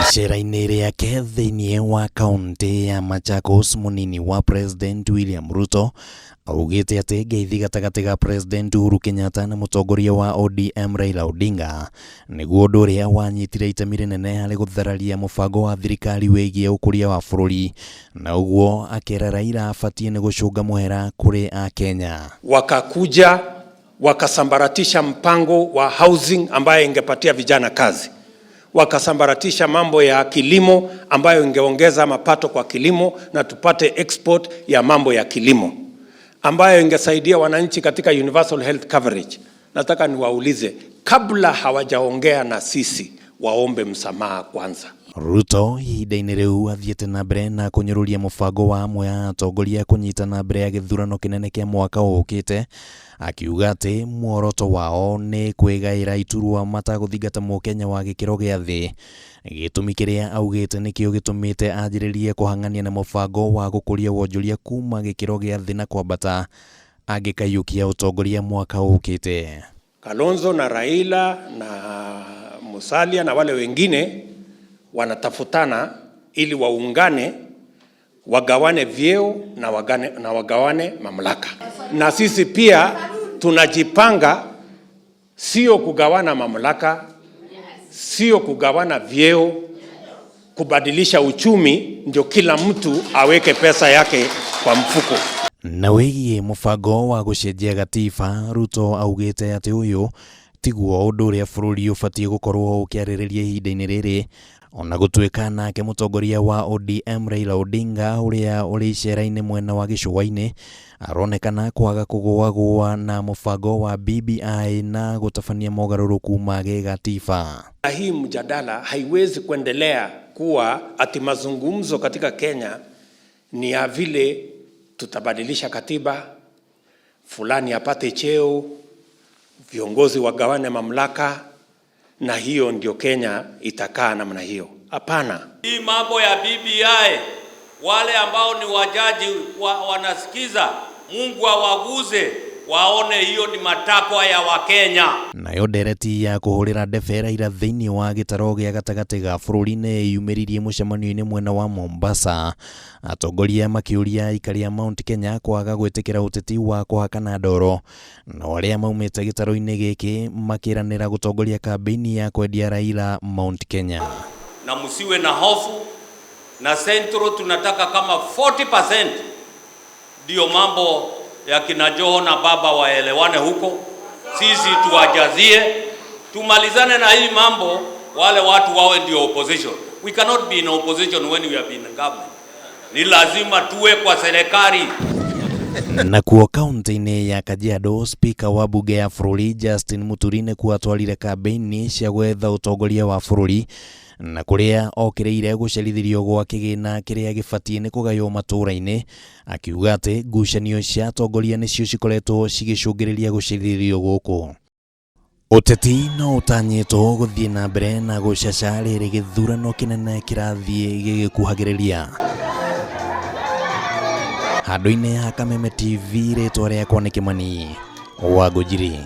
Icera-inĩ rĩake thĩinĩ wa kaunti ya Machakos, Munini wa President William Ruto augĩte atĩ ngeithi gatagatĩ ga President Uhuru Kenyatta na Mutongoria wa ODM Raila Odinga nĩguo ũndũ ũrĩa wanyitire itemi rĩnene harĩ gũthararia mũbango wa thirikari wĩgiĩ ũkũria wa bũrũri, na ũguo akĩra Raila abatie nĩ gũcũnga muhera kuri Akenya. Wakakuja wakasambaratisha mpango wa housing ambayo ingepatia vijana kazi, wakasambaratisha mambo ya kilimo ambayo ingeongeza mapato kwa kilimo na tupate export ya mambo ya kilimo ambayo ingesaidia wananchi katika universal health coverage. Nataka niwaulize, kabla hawajaongea na sisi waombe msamaha kwanza. Ruto ihinda-inĩ rĩu athiĩte na mbere na kũnyũrũria mũbango wa amwe a atongoria kũnyita na mbere ya gĩthurano kĩnene kĩa mwaka ũkĩte, akiuga atĩ muoroto wao nĩ kwĩgaĩra iturwa matagũthingata mũkenya wa gĩkĩro gĩa thĩ, gĩtũmi kĩrĩa augĩte nĩkĩo gĩtũmĩte anjĩrĩrie kũhang'ania na mũbango wa gũkũria wonjoria kuma gĩkĩro gĩa thĩ na kwambata angĩkaiyũkia ũtongoria mwaka ũkĩte. Kalonzo na Raila na Musalia na wale wengine wanatafutana ili waungane, wagawane vyeo na wagawane mamlaka. Na sisi pia tunajipanga, sio kugawana mamlaka, sio kugawana vyeo, kubadilisha uchumi ndio kila mtu aweke pesa yake kwa mfuko. Na wĩgiĩ mũbango wa gũcenjia gatiba, Ruto augĩte atĩ ũyũ tiguo ũndũ ũrĩa bũrũri ũbatie gũkorwo ũkĩarĩrĩria ihinda-inĩ rĩrĩ, ona gũtuĩka nake Mutongoria wa ODM Raila Odinga ũrĩa ũrĩ icera-inĩ mwena wa gicua-ini aronekana kwaga kũgũagũa na mũbango wa BBI na gũtabania mogarũrũku ma gĩgatiba. Hii mjadala haiwezi kuendelea kuwa ati mazungumzo katika Kenya ni ya vile tutabadilisha katiba, fulani apate cheo, viongozi wagawane mamlaka, na hiyo ndio Kenya itakaa namna hiyo. Hapana. Hii mambo ya BBI, wale ambao ni wajaji wanasikiza, Mungu awaguze waone hiyo ni matakwa ya Wakenya. Nayo ndereti ya kũhũrĩra ndebera ira thĩinĩ wa gĩtaro gĩa gatagatĩ ga bũrũri-inĩ yumĩririe mũcemanio-inĩ mwena wa Mombasa, atongoria makĩũria aikari a Mount Kenya kwaga gwĩtĩkĩra ũteti wa kũhakana ndoro, na arĩa maumĩte gĩtaro-inĩ gĩkĩ makĩranĩra gũtongoria kambĩini ya kwendia Raila Mount Kenya. Na msiwe na hofu, na Central tunataka kama 40% ndio mambo ya kina Joho na baba waelewane huko, sisi tuwajazie, tumalizane na hii mambo, wale watu wawe ndio opposition. We cannot be in opposition when we have been in government. Ni lazima tuwe kwa serikali. Na kuo kaunti-inĩ ya Kajiado, speaker wa bunge ya bũrũri Justin Mũturi kwatwarire kambĩini cia gwetha ũtongoria wa bũrũri, na kũrĩa okĩrĩire gũcerithĩrio gwa kĩgĩna kĩrĩa gĩbatie nĩ kũgaywo matũũra-inĩ, akiuga atĩ ngucanio cia atongoria nĩcio cikoretwo cigĩcũngĩrĩria gũcerithĩrio gũkũ. Ũteti no ũtanyĩtwo gũthiĩ na mbere na gũcaca rĩrĩ gĩthurano kĩnene kĩrathiĩ gĩgĩkuhagĩrĩria. Handũ-inĩ ha Kameme TV, rĩtwa rĩakwa nĩ Kĩmani wa Ngũnjiri.